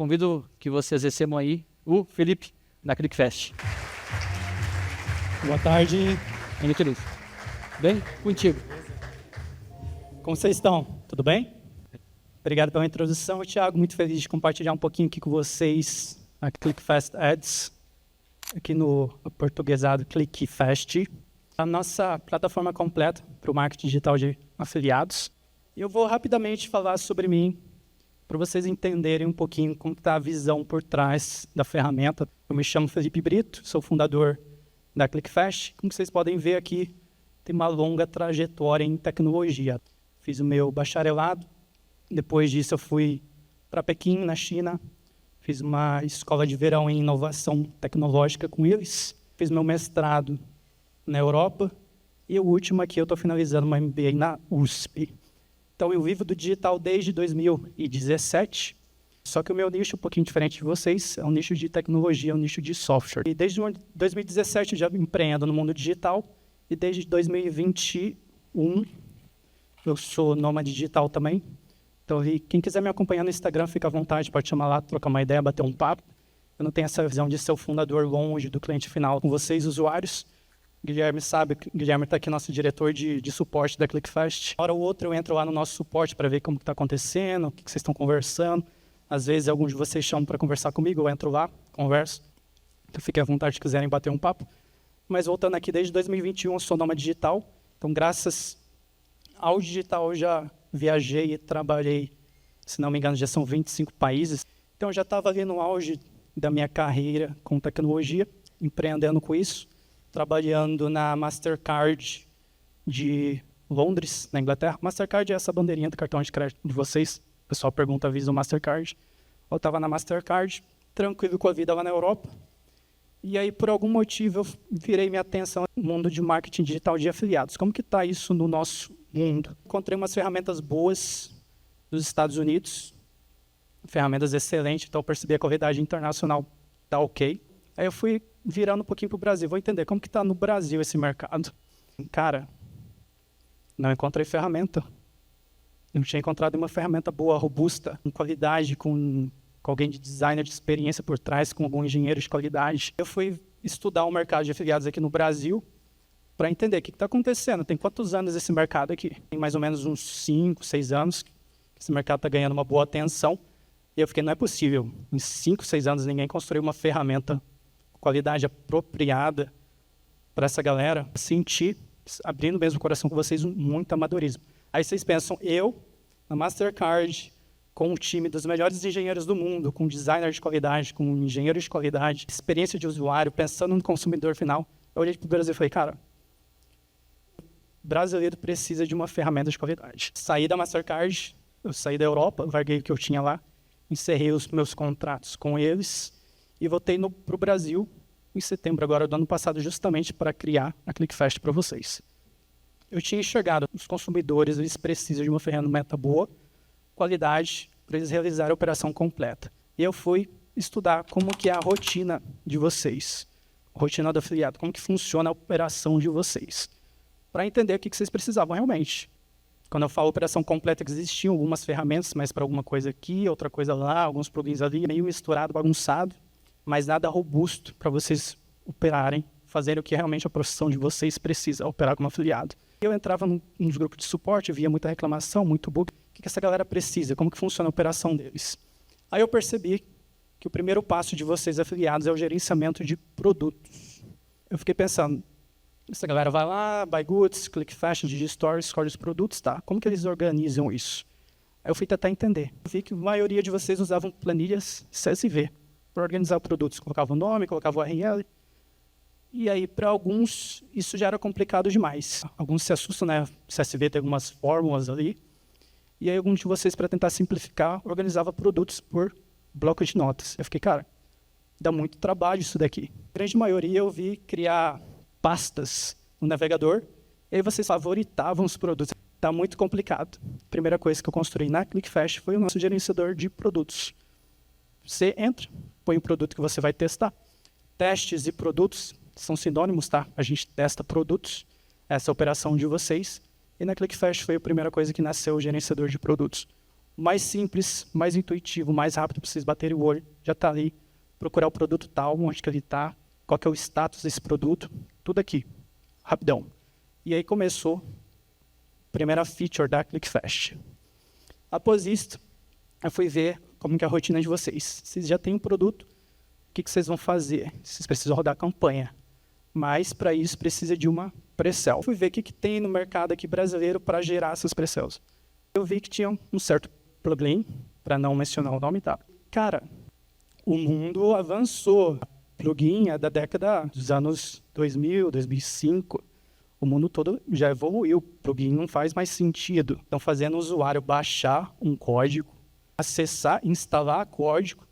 convido que vocês recebam aí o Felipe, da ClickFast. Boa tarde. Henrique Luiz. Bem? Contigo. Como vocês estão? Tudo bem? Obrigado pela introdução, Thiago. Muito feliz de compartilhar um pouquinho aqui com vocês a ClickFast Ads, aqui no portuguesado ClickFast, a nossa plataforma completa para o marketing digital de afiliados. Eu vou rapidamente falar sobre mim, para vocês entenderem um pouquinho como está a visão por trás da ferramenta. Eu me chamo Felipe Brito, sou fundador da ClickFast. Como vocês podem ver aqui, tem uma longa trajetória em tecnologia. Fiz o meu bacharelado, depois disso eu fui para Pequim, na China, fiz uma escola de verão em inovação tecnológica com eles, fiz meu mestrado na Europa e o último aqui eu estou finalizando uma MBA na USP. Então eu vivo do digital desde 2017, só que o meu nicho é um pouquinho diferente de vocês, é um nicho de tecnologia, é um nicho de software. E desde 2017 eu já empreendo no mundo digital e desde 2021 eu sou nômade digital também. Então quem quiser me acompanhar no Instagram, fica à vontade, pode chamar lá, trocar uma ideia, bater um papo. Eu não tenho essa visão de ser o fundador longe do cliente final com vocês, usuários. Guilherme sabe, Guilherme está aqui, nosso diretor de suporte da ClickFast. Uma hora ou outra eu entro lá no nosso suporte para ver como está acontecendo, o que vocês estão conversando. Às vezes alguns de vocês chamam para conversar comigo, eu entro lá, converso. Então fiquem à vontade se quiserem bater um papo. Mas voltando aqui, desde 2021 eu sou nômade digital. Então graças ao digital eu já viajei e trabalhei, se não me engano já são 25 países. Então eu já estava ali no auge da minha carreira com tecnologia, empreendendo com isso. Trabalhando na Mastercard de Londres, na Inglaterra. Mastercard é essa bandeirinha do cartão de crédito de vocês. O pessoal pergunta, avisa o Mastercard. Eu estava na Mastercard, tranquilo com a vida lá na Europa. E aí, por algum motivo, eu virei minha atenção no mundo de marketing digital de afiliados. Como que está isso no nosso mundo? Encontrei umas ferramentas boas dos Estados Unidos, ferramentas excelentes, então eu percebi a qualidade internacional está ok. Aí eu fui virando um pouquinho para o Brasil. Vou entender como que está no Brasil esse mercado. Cara, não encontrei ferramenta. Não tinha encontrado uma ferramenta boa, robusta, com qualidade, com alguém de designer de experiência por trás, com algum engenheiro de qualidade. Eu fui estudar o mercado de afiliados aqui no Brasil para entender o que está acontecendo. Tem quantos anos esse mercado aqui? Tem mais ou menos uns 5, 6 anos que esse mercado está ganhando uma boa atenção. E eu fiquei, não é possível. Em 5, 6 anos ninguém construiu uma ferramenta qualidade apropriada para essa galera sentir, abrindo mesmo o coração com vocês, muito amadorismo. Aí vocês pensam, eu, na Mastercard, com um time dos melhores engenheiros do mundo, com designer de qualidade, com engenheiro de qualidade, experiência de usuário, pensando no consumidor final, eu olhei para o Brasil e falei, cara, o brasileiro precisa de uma ferramenta de qualidade. Saí da Mastercard, eu saí da Europa, larguei o que eu tinha lá, encerrei os meus contratos com eles, e voltei para o Brasil em setembro agora do ano passado, justamente para criar a ClickFast para vocês. Eu tinha enxergado, os consumidores eles precisam de uma ferramenta boa, qualidade, para eles realizarem a operação completa. E eu fui estudar como que é a rotina de vocês, a rotina do afiliado, como que funciona a operação de vocês, para entender o que vocês precisavam realmente. Quando eu falo operação completa, existiam algumas ferramentas, mas para alguma coisa aqui, outra coisa lá, alguns plugins ali, meio misturado, bagunçado, mas nada robusto para vocês operarem, fazerem o que realmente a profissão de vocês precisa, operar como afiliado. Eu entrava nos grupos de suporte, via muita reclamação, muito bug. O que essa galera precisa? Como que funciona a operação deles? Aí eu percebi que o primeiro passo de vocês, afiliados, é o gerenciamento de produtos. Eu fiquei pensando, essa galera vai lá, buy goods, ClickFast, Digistore, escolhe os produtos, tá? Como que eles organizam isso? Aí eu fui tentar entender. Eu vi que a maioria de vocês usavam planilhas CSV para organizar produtos. Colocava o nome, colocava o URL. E aí, para alguns, isso já era complicado demais. Alguns se assustam, né? CSV tem algumas fórmulas ali. E aí, alguns de vocês, para tentar simplificar, organizava produtos por bloco de notas. Eu fiquei, cara, dá muito trabalho isso daqui. A grande maioria eu vi criar pastas no navegador, e aí vocês favoritavam os produtos. Está muito complicado. A primeira coisa que eu construí na ClickFast foi o nosso gerenciador de produtos. Você entra, põe o produto que você vai testar. Testes e produtos são sinônimos, tá? A gente testa produtos, essa é a operação de vocês. E na ClickFast foi a primeira coisa que nasceu o gerenciador de produtos. mais simples, mais intuitivo, mais rápido para vocês baterem o olho. Já está ali, procurar o produto tal, onde que ele está, qual que é o status desse produto, tudo aqui, rapidão. E aí começou a primeira feature da ClickFast. Após isso, eu fui ver como que é a rotina de vocês. Vocês já têm um produto, o que vocês vão fazer? Vocês precisam rodar a campanha. Mas, para isso, precisa de uma pré-sell. Fui ver o que tem no mercado aqui brasileiro para gerar essas pré-sells. Eu vi que tinha um certo plugin, para não mencionar o nome, tá? Cara, o mundo avançou. Plugin é da década dos anos 2000, 2005. O mundo todo já evoluiu. Plugin não faz mais sentido. Estão fazendo o usuário baixar um código, acessar, instalar código,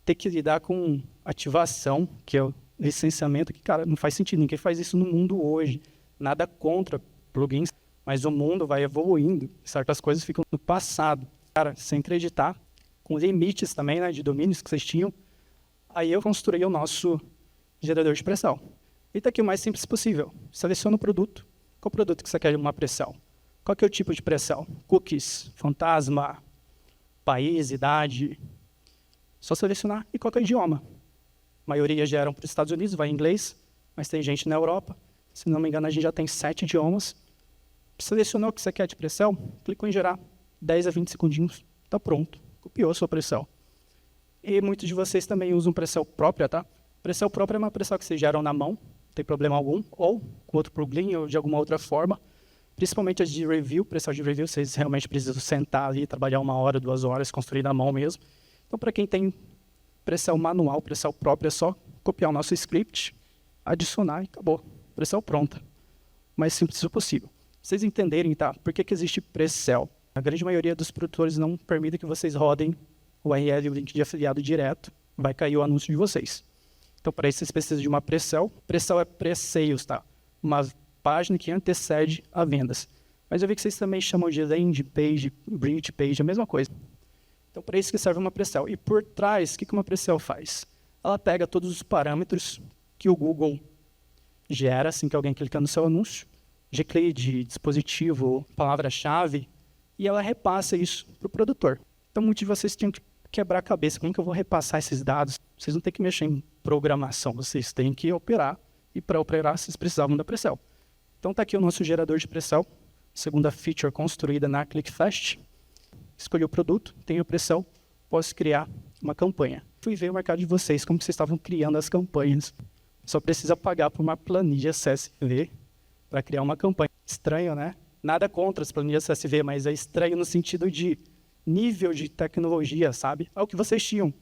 ter que lidar com ativação, que é o licenciamento, que, cara, não faz sentido. Ninguém faz isso no mundo hoje. Nada contra plugins, mas o mundo vai evoluindo. Certas coisas ficam no passado. Cara, sem acreditar, com limites também, né, de domínios que vocês tinham. Aí eu construí o nosso gerador de pré-sell. E está aqui o mais simples possível. Seleciona o produto. Qual produto que você quer de uma pré-sell? Qual que é o tipo de pré-sell? Cookies, fantasma, país, idade. Só selecionar. E qual que é o idioma? A maioria geram para os Estados Unidos, vai em inglês, mas tem gente na Europa. Se não me engano, a gente já tem 7 idiomas. Selecionou o que você quer de pré-sell, clicou em gerar, 10 a 20 segundinhos, está pronto. Copiou a sua pré-sell. E muitos de vocês também usam pré-sell própria, tá? Pré-sell própria é uma pré-sell que vocês geram na mão, não tem problema algum, ou com outro plugin, ou de alguma outra forma. Principalmente as de review, pré-sell de review, vocês realmente precisam sentar ali, trabalhar 1 hora, 2 horas, construir na mão mesmo. Então, para quem tem pré-sell manual, pré-sell própria, é só copiar o nosso script, adicionar e acabou. Pré-sell pronta. O mais simples possível. Vocês entenderem, tá? Por que existe pré-sell? A grande maioria dos produtores não permite que vocês rodem o URL e o link de afiliado direto. Vai cair o anúncio de vocês. Então, para isso, vocês precisam de uma pré-sell. Pré-sell é pré-sales, tá? Uma página que antecede a vendas. Mas eu vi que vocês também chamam de landing page, bridge page, a mesma coisa. Então, para isso que serve uma pré-sell. E por trás, o que uma pré-sell faz? Ela pega todos os parâmetros que o Google gera, assim que alguém clica no seu anúncio, G-Click, dispositivo, palavra-chave, e ela repassa isso para o produtor. Então, muitos de vocês tinham que quebrar a cabeça. Como que eu vou repassar esses dados? Vocês não têm que mexer em programação, vocês têm que operar, e para operar, vocês precisavam da pré-sell. Então, está aqui o nosso gerador de pré-sell, segunda feature construída na ClickFast. Escolhi o produto, tenho a pré-sell, posso criar uma campanha. Fui ver o mercado de vocês, como que vocês estavam criando as campanhas. Só precisa pagar por uma planilha CSV para criar uma campanha. Estranho, né? Nada contra as planilhas CSV, mas é estranho no sentido de nível de tecnologia, sabe? É o que vocês tinham.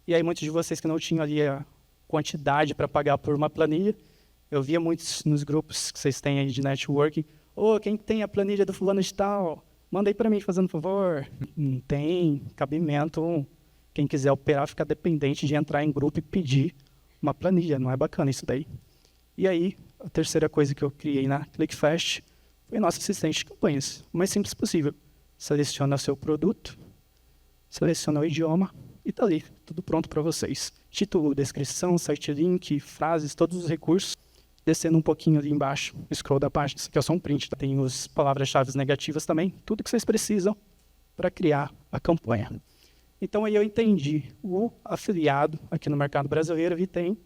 E aí muitos de vocês que não tinham ali a quantidade para pagar por uma planilha, eu via muitos nos grupos que vocês têm aí de networking, quem tem a planilha do fulano de tal, manda aí para mim, fazendo favor. Não tem cabimento. Quem quiser operar fica dependente de entrar em grupo e pedir uma planilha. Não é bacana isso daí. E aí, a terceira coisa que eu criei na ClickFast foi nosso assistente de campanhas. O mais simples possível. Seleciona seu produto, seleciona o idioma e está ali, tudo pronto para vocês. Título, descrição, site link, frases, todos os recursos. Descendo um pouquinho ali embaixo, scroll da página, isso aqui é só um print, tá? Tem as palavras-chave negativas também, tudo que vocês precisam para criar a campanha. Então aí eu entendi, o afiliado aqui no mercado brasileiro, ele tem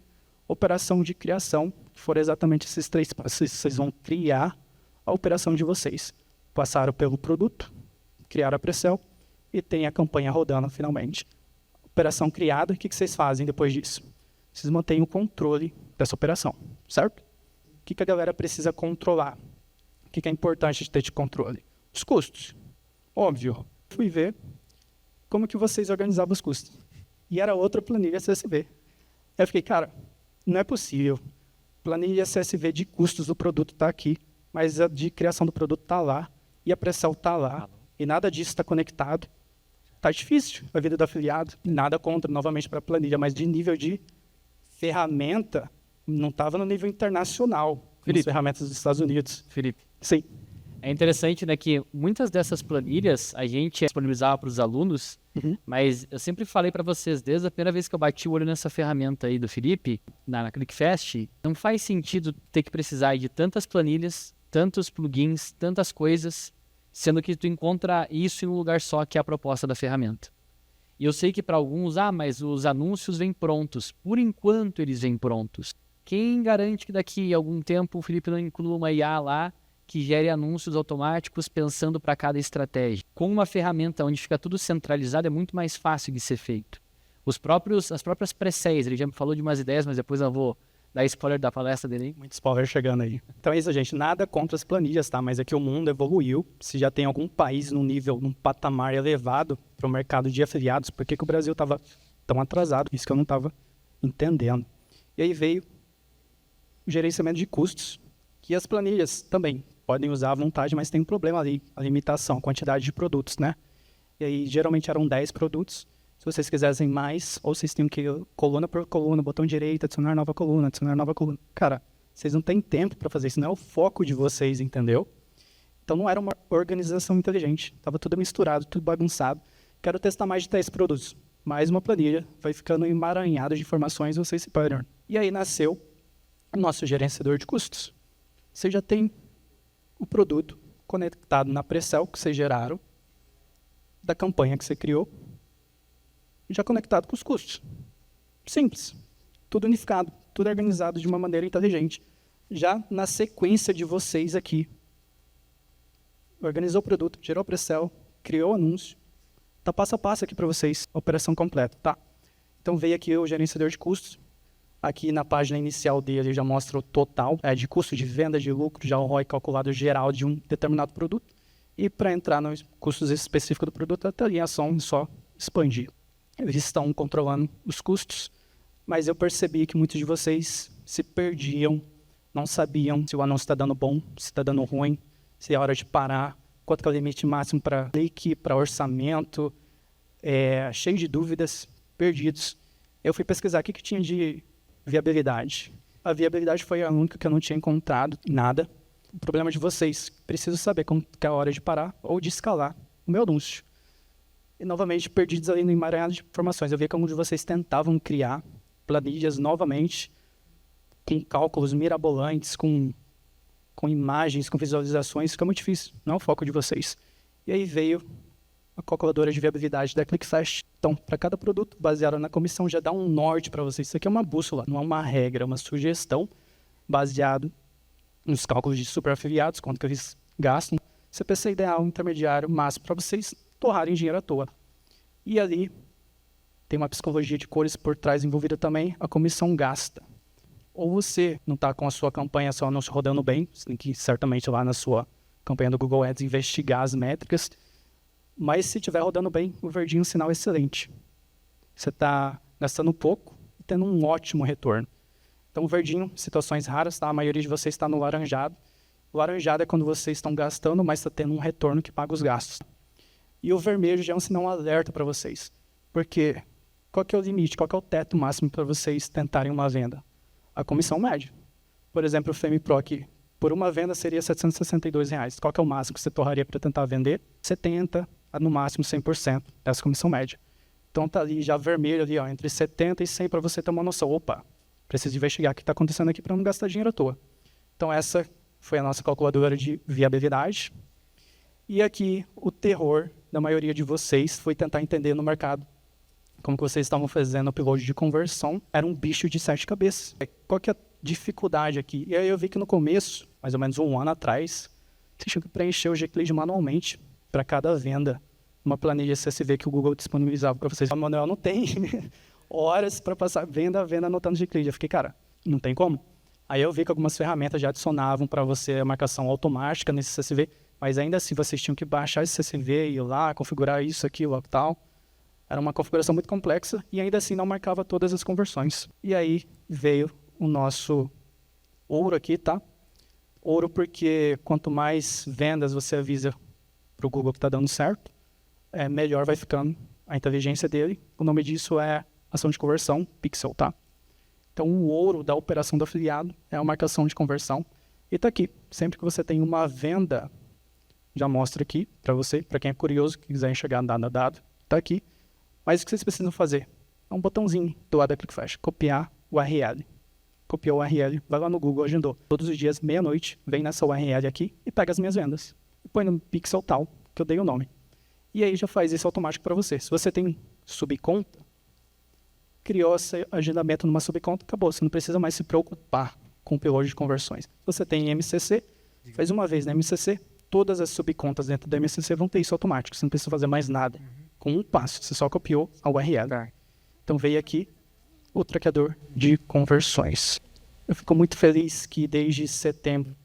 operação de criação, que foram exatamente esses 3 passos. Vocês vão criar a operação de vocês. Passaram pelo produto, criaram a pré-sell e tem a campanha rodando finalmente. Operação criada, o que vocês fazem depois disso? Vocês mantêm o controle dessa operação, certo? O que a galera precisa controlar? O que é importante de ter de controle? Os custos. Óbvio. Fui ver como que vocês organizavam os custos. E era outra planilha CSV. Eu fiquei, cara, não é possível. Planilha CSV de custos do produto está aqui, mas a de criação do produto está lá, e a pré-sell está lá, e nada disso está conectado. Está difícil a vida do afiliado. Nada contra, novamente, para a planilha, mas de nível de ferramenta, não estava no nível internacional, as ferramentas dos Estados Unidos. Felipe. Sim. É interessante, né, que muitas dessas planilhas a gente disponibilizava para os alunos, mas eu sempre falei para vocês, desde a primeira vez que eu bati o olho nessa ferramenta aí do Felipe, na ClickFast, não faz sentido ter que precisar de tantas planilhas, tantos plugins, tantas coisas, sendo que tu encontra isso em um lugar só, que é a proposta da ferramenta. E eu sei que para alguns, mas os anúncios vêm prontos. Por enquanto eles vêm prontos. Quem garante que daqui a algum tempo o Felipe não inclua uma IA lá que gere anúncios automáticos pensando para cada estratégia? Com uma ferramenta onde fica tudo centralizado é muito mais fácil de ser feito. As próprias pre-sales, ele já me falou de umas ideias, mas depois eu vou dar spoiler da palestra dele, hein? Muito spoiler chegando aí. Então é isso, gente. Nada contra as planilhas, tá? Mas é que o mundo evoluiu. Se já tem algum país num patamar elevado para o mercado de afiliados, por que o Brasil estava tão atrasado? Isso que eu não estava entendendo. E aí veio o gerenciamento de custos, que as planilhas também podem usar à vontade, mas tem um problema ali, a limitação, a quantidade de produtos, né? E aí geralmente eram 10 produtos. Se vocês quisessem mais, ou vocês tinham que ir coluna por coluna, botão direito, adicionar nova coluna, adicionar nova coluna. Cara, vocês não têm tempo para fazer isso, não é o foco de vocês, entendeu? Então não era uma organização inteligente, estava tudo misturado, tudo bagunçado. Quero testar mais de 10 produtos. Mais uma planilha, vai ficando emaranhado de informações, vocês se perdem. E aí nasceu o nosso gerenciador de custos. Você já tem o produto conectado na pre-sell que vocês geraram, da campanha que você criou, já conectado com os custos. Simples. Tudo unificado, tudo organizado de uma maneira inteligente. Já na sequência de vocês aqui, organizou o produto, gerou pre-sell, criou o anúncio. Tá passo a passo aqui para vocês, a operação completa, tá? Então veio aqui o gerenciador de custos. Aqui na página inicial dele já mostra o total de custo de venda, de lucro, já o ROI calculado geral de um determinado produto. E para entrar nos custos específicos do produto, até ali a ação só expandir. Eles estão controlando os custos, mas eu percebi que muitos de vocês se perdiam, não sabiam se o anúncio está dando bom, se está dando ruim, se é hora de parar, quanto que é o limite máximo para clique, para orçamento, cheio de dúvidas, perdidos. Eu fui pesquisar o que tinha de viabilidade. A viabilidade foi a única que eu não tinha encontrado, nada. O problema de vocês, preciso saber quando que é a hora de parar ou de escalar o meu anúncio. E, novamente, perdidos ali no emaranhado de informações. Eu vi que alguns de vocês tentavam criar planilhas novamente, com cálculos mirabolantes, com imagens, com visualizações. Fica muito difícil, não é o foco de vocês. E aí veio a calculadora de viabilidade da ClickFast. Então, para cada produto, baseado na comissão, já dá um norte para vocês. Isso aqui é uma bússola, não é uma regra, é uma sugestão baseado nos cálculos de superafiliados, quanto que eles gastam, CPC ideal, intermediário, máximo, para vocês torrarem dinheiro à toa. E ali tem uma psicologia de cores por trás envolvida também, a comissão gasta. Ou você não está com a sua campanha, seu anúncio rodando bem, você tem que certamente lá na sua campanha do Google Ads investigar as métricas, mas se estiver rodando bem, o verdinho é um sinal excelente. Você está gastando pouco e tendo um ótimo retorno. Então o verdinho, situações raras, tá? A maioria de vocês está no laranjado. O laranjado é quando vocês estão gastando, mas está tendo um retorno que paga os gastos. E o vermelho já é um sinal alerta para vocês. Porque qual que é o limite, qual que é o teto máximo para vocês tentarem uma venda? A comissão média. Por exemplo, o Femi Pro aqui, por uma venda seria R$ 762. Qual que é o máximo que você torraria para tentar vender? 70%, no máximo 100%, essa comissão média. Então tá ali já vermelho ali, ó, entre 70 e 100 para você ter uma noção. Opa, preciso investigar o que está acontecendo aqui para não gastar dinheiro à toa. Então essa foi a nossa calculadora de viabilidade. E aqui o terror da maioria de vocês foi tentar entender no mercado como que vocês estavam fazendo o upload de conversão. Era um bicho de 7 cabeças. Qual que é a dificuldade aqui? E aí eu vi que no começo, mais ou menos um ano atrás, vocês tinham que preencher o G-Click manualmente para cada venda. Uma planilha CSV que o Google disponibilizava para vocês. O manual não tem horas para passar venda a venda anotando G-Click. Eu fiquei, cara, não tem como. Aí eu vi que algumas ferramentas já adicionavam para você a marcação automática nesse CSV, mas ainda assim vocês tinham que baixar esse CSV e ir lá, configurar isso, aquilo, tal. Era uma configuração muito complexa e ainda assim não marcava todas as conversões. E aí veio o nosso ouro aqui, tá? Ouro porque quanto mais vendas você avisa para o Google que está dando certo, melhor vai ficando a inteligência dele. O nome disso é ação de conversão, pixel, tá? Então o ouro da operação do afiliado é a marcação de conversão. E está aqui, sempre que você tem uma venda, já mostra aqui para você, para quem é curioso, que quiser enxergar dado a dado, está aqui. Mas o que vocês precisam fazer? É um botãozinho do lado da ClickFast, copiar o URL. Copiou o URL, vai lá no Google, agendou. Todos os dias, meia-noite, vem nessa URL aqui e pega as minhas vendas. e põe no pixel tal, que eu dei o nome. E aí já faz isso automático para você. Se você tem subconta, criou esse agendamento numa subconta, acabou. Você não precisa mais se preocupar com o upload de conversões. Se você tem MCC, faz uma vez na MCC, todas as subcontas dentro da MCC vão ter isso automático. Você não precisa fazer mais nada. Com um passo, você só copiou a URL. Então veio aqui o traqueador de conversões. Eu fico muito feliz que desde setembro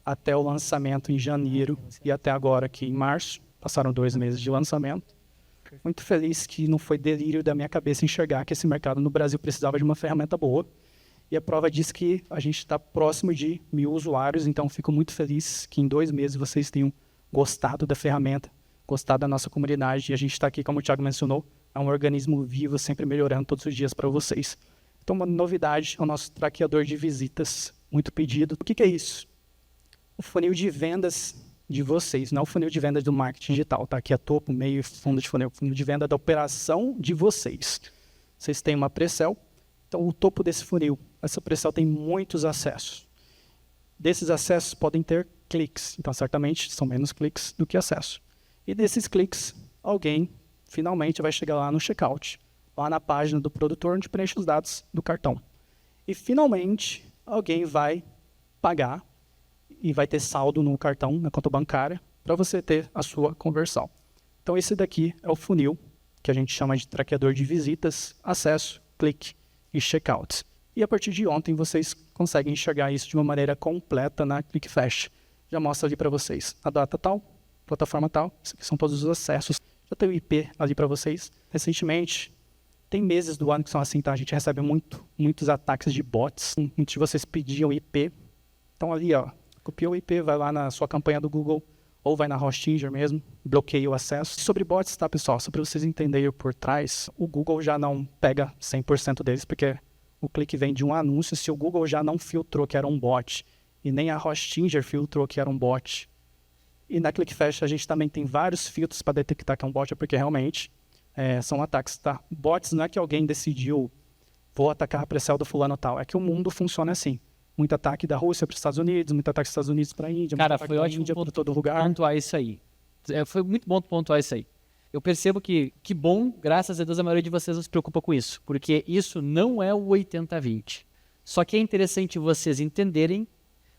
até o lançamento em janeiro e até agora aqui em março, passaram 2 meses de lançamento, muito feliz que não foi delírio da minha cabeça enxergar que esse mercado no Brasil precisava de uma ferramenta boa. E a prova diz que a gente está próximo de 1.000 usuários, então fico muito feliz que em 2 meses vocês tenham gostado da ferramenta, gostado da nossa comunidade. E a gente está aqui, como o Thiago mencionou, é um organismo vivo, sempre melhorando todos os dias para vocês. Então, uma novidade é o nosso traqueador de visitas, muito pedido. O que é isso? O funil de vendas de vocês, não o funil de vendas do marketing digital, tá? Aqui é topo, meio e fundo de funil. O funil de venda da operação de vocês. Vocês têm uma pre-sell, então o topo desse funil, essa pre-sell tem muitos acessos. Desses acessos podem ter cliques, então certamente são menos cliques do que acesso. E desses cliques, alguém finalmente vai chegar lá no checkout, lá na página do produtor onde preenche os dados do cartão. E finalmente alguém vai pagar e vai ter saldo no cartão, na conta bancária, para você ter a sua conversão. Então esse daqui é o funil, que a gente chama de traqueador de visitas, acesso, clique e checkout. E a partir de ontem vocês conseguem enxergar isso de uma maneira completa na ClickFast. Já mostra ali para vocês a data tal, plataforma tal, isso aqui são todos os acessos. Já tem o IP ali para vocês. Recentemente, tem meses do ano que são assim, tá? A gente recebe muitos ataques de bots. Muitos de vocês pediam IP. Então ali, ó, copiou o IP, vai lá na sua campanha do Google ou vai na Hostinger mesmo, bloqueia o acesso. Sobre bots, tá, pessoal? Só para vocês entenderem por trás, o Google já não pega 100% deles, porque o clique vem de um anúncio. Se o Google já não filtrou que era um bot e nem a Hostinger filtrou que era um bot, e na ClickFast a gente também tem vários filtros para detectar que é um bot, porque realmente são ataques, tá? Bots não é que alguém decidiu, vou atacar a pre-sell do fulano tal, é que o mundo funciona assim. Muito ataque da Rússia para os Estados Unidos, muito ataque dos Estados Unidos para a Índia, Cara, muito ataque foi da ótimo Índia para todo lugar. pontuar isso aí. Foi muito bom pontuar isso aí. Eu percebo que bom, graças a Deus, a maioria de vocês não se preocupa com isso, porque isso não é o 80-20. Só que é interessante vocês entenderem,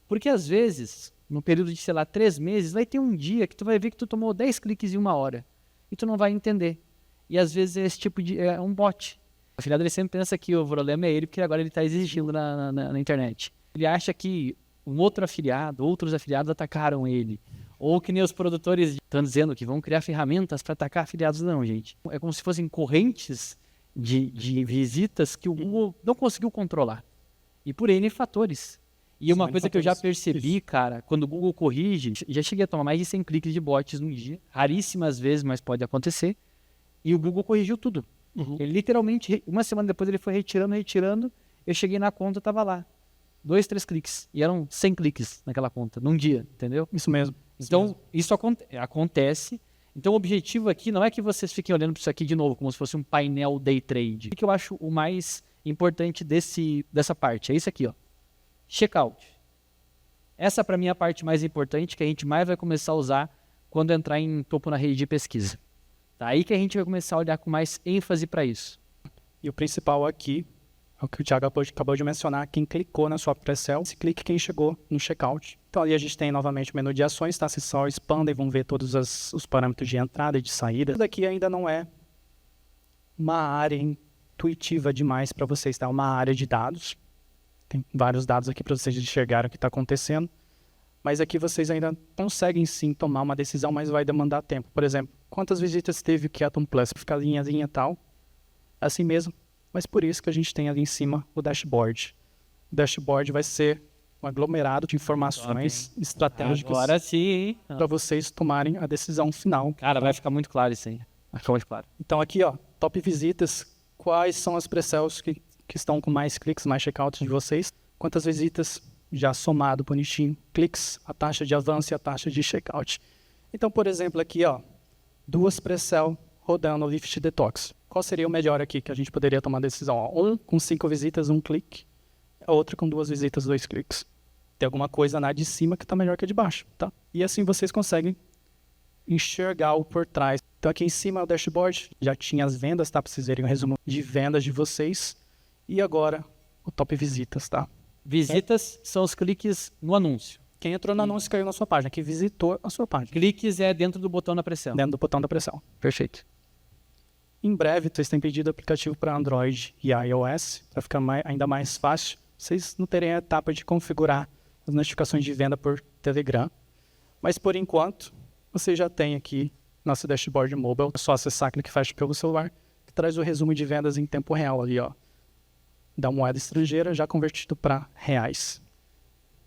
porque às vezes, no período de, sei lá, 3 meses, vai ter um dia que tu vai ver que tu tomou 10 cliques em 1 hora, e tu não vai entender. E às vezes esse tipo de... é um bot. O afiliado ele sempre pensa que o problema é ele, porque agora ele está exigindo na internet. Ele acha que um outro afiliado, outros afiliados atacaram ele. Ou que nem os produtores estão dizendo que vão criar ferramentas para atacar afiliados. Não, gente. É como se fossem correntes de visitas que o Google não conseguiu controlar. E por N fatores. E uma coisa que eu já percebi, cara, quando o Google corrige, já cheguei a tomar mais de 100 cliques de bots num dia. Raríssimas vezes, mas pode acontecer. E o Google corrigiu tudo. Ele literalmente, uma semana depois, ele foi retirando. Eu cheguei na conta, tava lá. 2, 3 cliques. E eram 100 cliques naquela conta, num dia, entendeu? Isso mesmo. Então, isso acontece. Então, o objetivo aqui não é que vocês fiquem olhando para isso aqui de novo, como se fosse um painel day trade. O que eu acho o mais importante dessa parte? É isso aqui, ó. Checkout. Essa, para mim, é a parte mais importante, que a gente mais vai começar a usar quando entrar em topo na rede de pesquisa. Tá aí que a gente vai começar a olhar com mais ênfase para isso. E o principal aqui, é o que o Thiago acabou de mencionar, quem clicou na sua pre-sell, esse clique quem chegou no checkout. Então ali a gente tem novamente o menu de ações, tá? Vocês só expandem e vão ver todos os parâmetros de entrada e de saída. Isso daqui ainda não é uma área intuitiva demais para vocês, tá? Uma área de dados. Tem vários dados aqui para vocês enxergarem o que está acontecendo. Mas aqui vocês ainda conseguem sim tomar uma decisão, mas vai demandar tempo. Por exemplo, quantas visitas teve o Keaton Plus? Fica linha tal, assim mesmo. Mas por isso que a gente tem ali em cima o dashboard. O dashboard vai ser um aglomerado de informações estratégicas Agora sim, para vocês tomarem a decisão final. Cara, vai ficar muito claro isso aí. Vai ficar muito claro. Então aqui, ó, top visitas, quais são as pre-sales que estão com mais cliques, mais checkouts de vocês? Quantas visitas já somado bonitinho? Cliques, a taxa de avanço e a taxa de checkout. Então, por exemplo, aqui, ó, 2 pre-sell rodando o Lift Detox. Qual seria o melhor aqui que a gente poderia tomar decisão? Ó, um com 5 visitas, 1 clique. A outra com 2 visitas, 2 cliques. Tem alguma coisa na de cima que está melhor que a de baixo, tá? E assim vocês conseguem enxergar o por trás. Então aqui em cima é o dashboard, já tinha as vendas, tá? Para vocês verem o resumo de vendas de vocês. E agora o top visitas, tá? Visitas são os cliques no anúncio. Quem entrou no anúncio caiu na sua página, que visitou a sua página. Cliques é dentro do botão da pressão. Dentro do botão da pressão. Perfeito. Em breve, vocês têm pedido aplicativo para Android e iOS, para ficar ainda mais fácil. Vocês não terem a etapa de configurar as notificações de venda por Telegram. Mas, por enquanto, você já tem aqui nosso dashboard mobile. É só acessar ClickFast pelo celular, que traz o resumo de vendas em tempo real ali, ó, da moeda estrangeira já convertido para reais.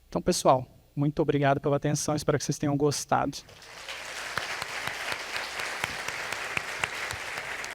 Então, pessoal, muito obrigado pela atenção. Espero que vocês tenham gostado.